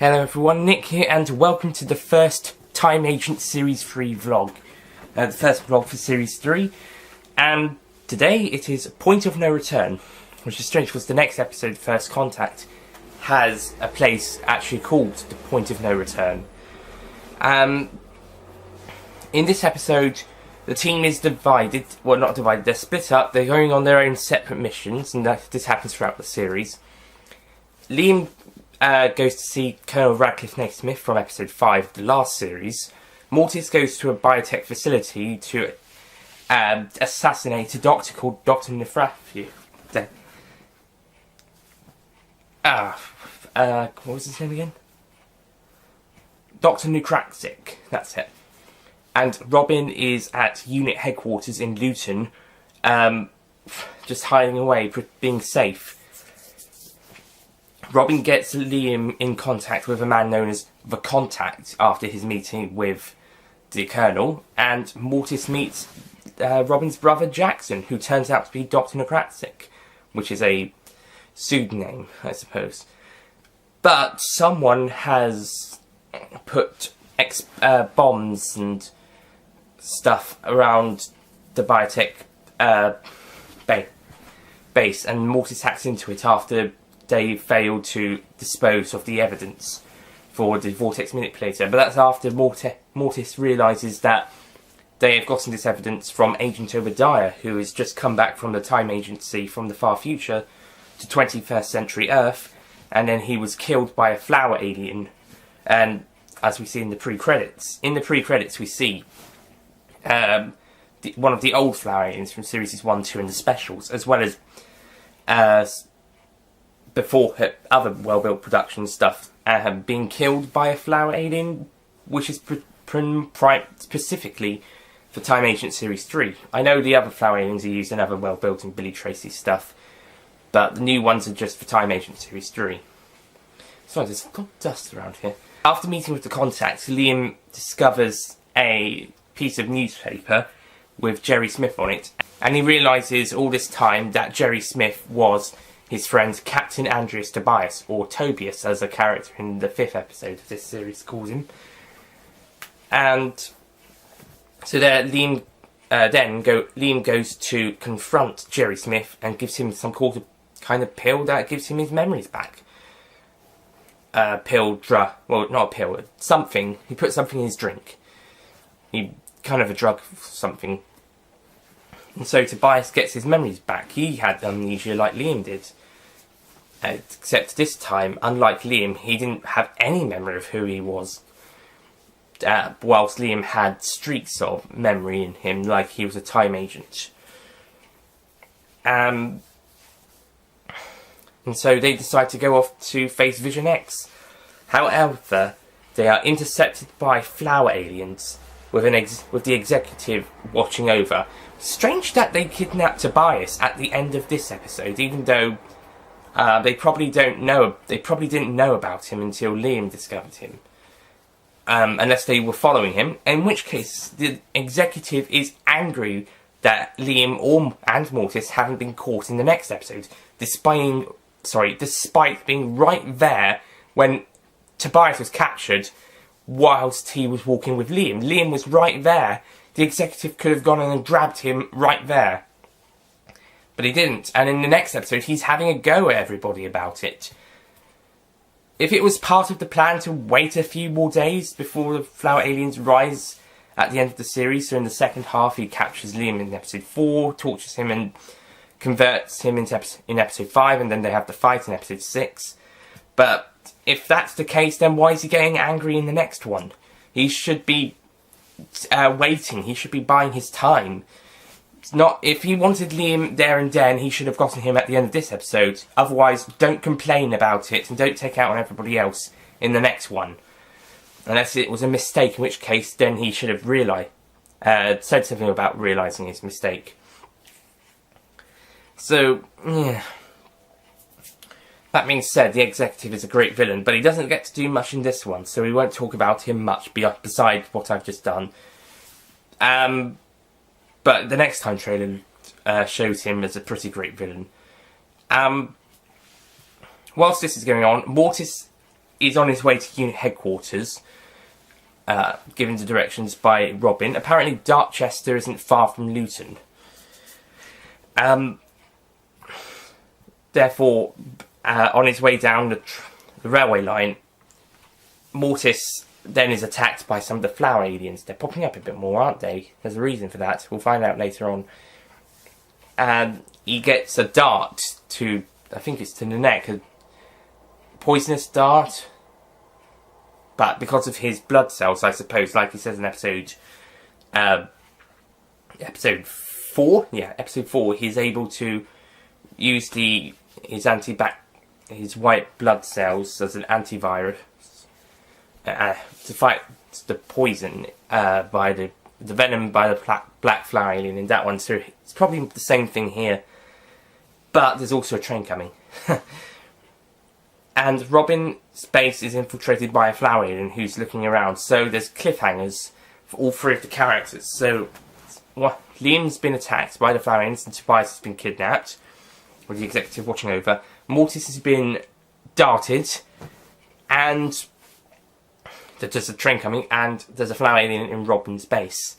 Hello everyone, Nick here, and welcome to the first Time Agent Series 3 vlog. The first vlog for Series 3, and today it is Point of No Return, which is strange because the next episode, First Contact, has a place actually called the Point of No Return. In this episode, the team is divided, well not divided, they're split up, they're going on their own separate missions, and this happens throughout the series. Liam goes to see Colonel Radcliffe Naismith from episode 5 of the last series. Mortis goes to a biotech facility to assassinate a doctor called Dr. Nefrafi. What was his name again? Dr. Nukraxic, that's it. And Robin is at unit headquarters in Luton, just hiding away, being safe. Robin gets Liam in contact with a man known as The Contact after his meeting with the Colonel, and Mortis meets Robin's brother Jackson, who turns out to be Dr. Nukraxic, which is a pseudonym, I suppose. But someone has put bombs and stuff around the biotech base, and Mortis hacks into it after they failed to dispose of the evidence for the Vortex Manipulator. But that's after Mortis realises that they have gotten this evidence from Agent Obadiah, who has just come back from the Time Agency from the far future to 21st century Earth, and then he was killed by a flower alien. And as we see in the pre-credits, we see one of the old flower aliens from series 1, 2 and the specials, as well as before other well-built production stuff being killed by a flower alien, which is specifically for Time Agent Series 3. I know the other flower aliens are used in other well-built and Billy Tracy stuff, but the new ones are just for Time Agent Series 3. Sorry, there's got dust around here. After meeting with the Contact, Liam discovers a piece of newspaper with Jerry Smith on it, and he realises all this time that Jerry Smith was his friend Captain Andreas Tobias, or Tobias as a character in the 5th episode of this series calls him. And so there, Liam goes to confront Jerry Smith and gives him some kind of pill that gives him his memories back. Something. He put something in his drink. Kind of a drug, something. And so Tobias gets his memories back. He had amnesia like Liam did. Except this time, unlike Liam, he didn't have any memory of who he was. Whilst Liam had streaks of memory in him, like he was a time agent. And so they decide to go off to face Vision X. However, they are intercepted by flower aliens, with the executive watching over. Strange that they kidnapped Tobias at the end of this episode, even though they probably didn't know about him until Liam discovered him. Unless they were following him, in which case the executive is angry that Liam and Mortis haven't been caught in the next episode, despite being right there when Tobias was captured whilst he was walking with Liam. Liam was right there. The executive could have gone in and grabbed him right there. But he didn't. And in the next episode, he's having a go at everybody about it. If it was part of the plan to wait a few more days before the flower aliens rise at the end of the series, so in the second half he captures Liam in episode 4, tortures him and converts him in episode 5, and then they have the fight in episode 6. But if that's the case, then why is he getting angry in the next one? He should be waiting. He should be buying his time. It's not, if he wanted Liam there and then, he should have gotten him at the end of this episode. Otherwise, don't complain about it and don't take out on everybody else in the next one. Unless it was a mistake, in which case then he should have said something about realising his mistake. So, yeah. That being said, the executive is a great villain, but he doesn't get to do much in this one, so we won't talk about him much besides what I've just done. But the next time trailer shows him as a pretty great villain. Whilst this is going on, Mortis is on his way to unit headquarters, given the directions by Robin. Apparently Darkchester isn't far from Luton. Therefore, on his way down the railway line, Mortis then is attacked by some of the flower aliens. They're popping up a bit more, aren't they? There's a reason for that. We'll find out later on. And he gets a dart to, I think it's to the neck, a poisonous dart. But because of his blood cells, I suppose, like he says in episode 4, episode 4, he's able to use his white blood cells as an antivirus to fight the poison by the venom by the black flower alien in that one. So it's probably the same thing here, but there's also a train coming. And Robin's base is infiltrated by a flower alien who's looking around. So there's cliffhangers for all three of the characters. So Liam's been attacked by the flower aliens and Tobias has been kidnapped, with the executive watching over. Mortis has been darted, and there's a train coming, and there's a flower alien in Robin's base.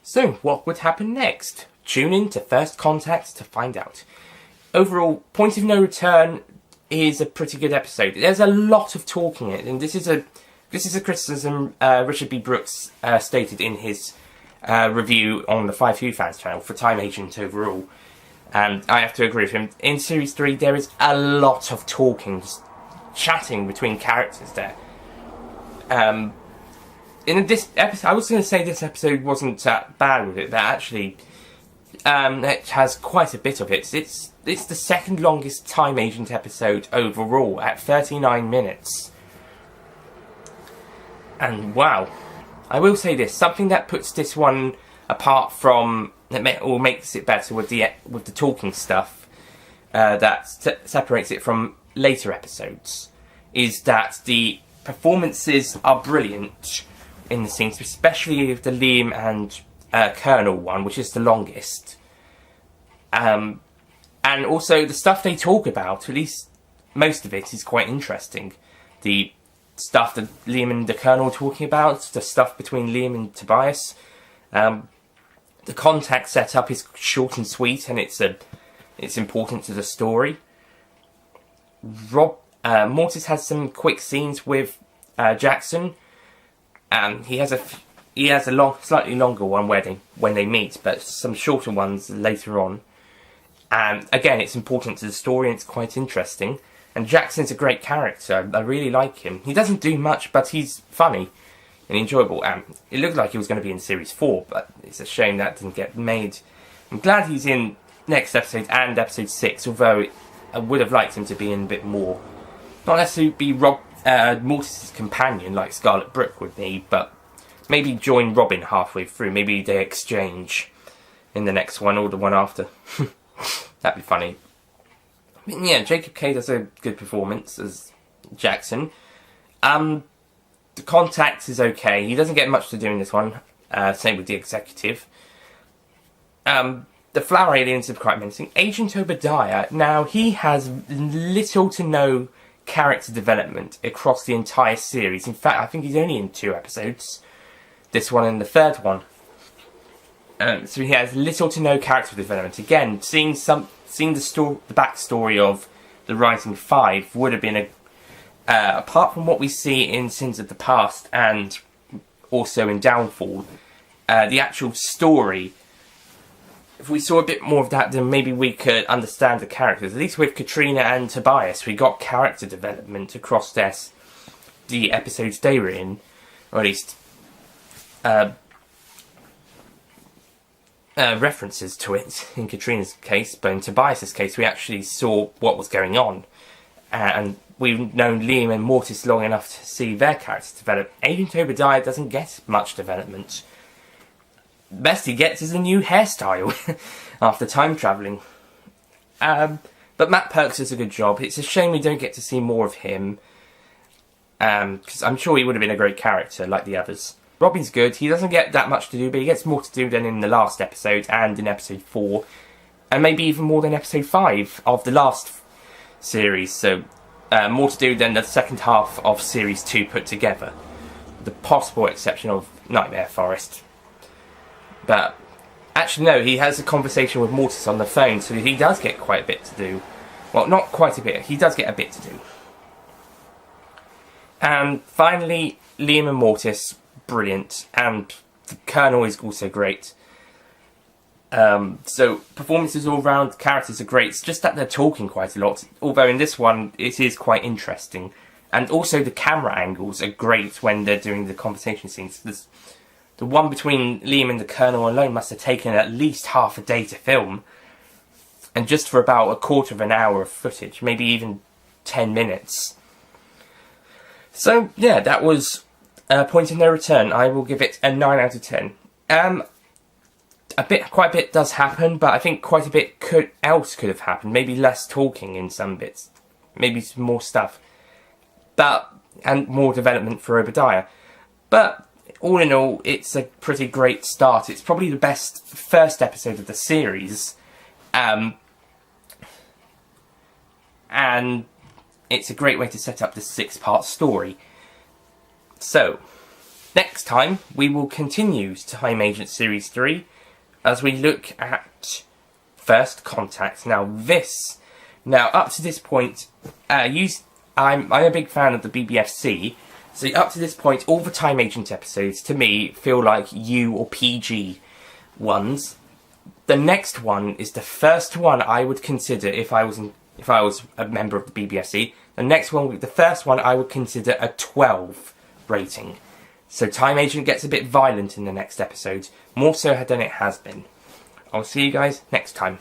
So, what would happen next? Tune in to First Contact to find out. Overall, Point of No Return is a pretty good episode. There's a lot of talking in it, and this is a criticism Richard B. Brooks stated in his review on the Five Who Fans channel for Time Agent overall. And I have to agree with him. In Series 3, there is a lot of talking, just chatting between characters there. In this episode, I was going to say this episode wasn't bad with it, but actually, it has quite a bit of it. It's the second longest Time Agent episode overall, at 39 minutes. And wow, I will say this, something that puts this one apart from, or makes it better with the talking stuff, that separates it from later episodes, is that the performances are brilliant in the scenes, especially the Liam and Colonel one, which is the longest. And also the stuff they talk about, at least most of it, is quite interesting. The stuff that Liam and the Colonel are talking about, the stuff between Liam and Tobias. The contact setup is short and sweet, and it's important to the story. Mortis has some quick scenes with Jackson. He has a slightly longer one when they meet, but some shorter ones later on. And again, it's important to the story, and it's quite interesting. And Jackson's a great character. I really like him. He doesn't do much, but he's funny and enjoyable. It looked like he was going to be in Series 4, but it's a shame that didn't get made. I'm glad he's in next episode and episode 6, although I would have liked him to be in a bit more. Not necessarily be Mortis' companion like Scarlet Brook would be, but maybe join Robin halfway through. Maybe they exchange in the next one or the one after. That'd be funny. But yeah, Jacob Kay does a good performance as Jackson. The contact is okay. He doesn't get much to do in this one. Same with the executive. The flower aliens are quite menacing. Agent Obadiah, now he has little to no character development across the entire series. In fact, I think he's only in 2 episodes. This one and the third one. So he has little to no character development. Again, seeing the backstory of the Rising Five would have been apart from what we see in Sins of the Past and also in Downfall, the actual story. If we saw a bit more of that, then maybe we could understand the characters. At least with Katrina and Tobias, we got character development across the episodes they were in, or at least references to it in Katrina's case. But in Tobias's case, we actually saw what was going on, and we've known Liam and Mortis long enough to see their characters develop. Agent Obadiah doesn't get much development. Best he gets is a new hairstyle after time travelling. But Matt Perks does a good job. It's a shame we don't get to see more of him, because I'm sure he would have been a great character like the others. Robin's good. He doesn't get that much to do, but he gets more to do than in the last episode and in episode 4, and maybe even more than episode 5 of the last series. So more to do than the second half of Series 2 put together. The possible exception of Nightmare Forest. But actually no, he has a conversation with Mortis on the phone, so he does get quite a bit to do. Well, not quite a bit, he does get a bit to do. And finally, Liam and Mortis, brilliant, and the Colonel is also great. So performances all round, characters are great. It's just that they're talking quite a lot, although in this one it is quite interesting. And also the camera angles are great when they're doing the conversation scenes. The one between Liam and the Colonel alone must have taken at least half a day to film. And just for about a quarter of an hour of footage, maybe even 10 minutes. So, yeah, that was Point of No Return. I will give it a 9 out of 10. Quite a bit does happen, but I think quite a bit else could have happened. Maybe less talking in some bits. Maybe some more stuff. And more development for Obadiah. But, all in all, it's a pretty great start. It's probably the best first episode of the series. And it's a great way to set up this 6-part story. So, next time we will continue Time Agent Series 3 as we look at First Contact. Now up to this point, I'm a big fan of the BBFC, so up to this point all the Time Agent episodes to me feel like U or PG ones. The next one is the first one I would consider if I was a member of the BBFC. The first one I would consider a 12 rating. So Time Agent gets a bit violent in the next episode, more so than it has been. I'll see you guys next time.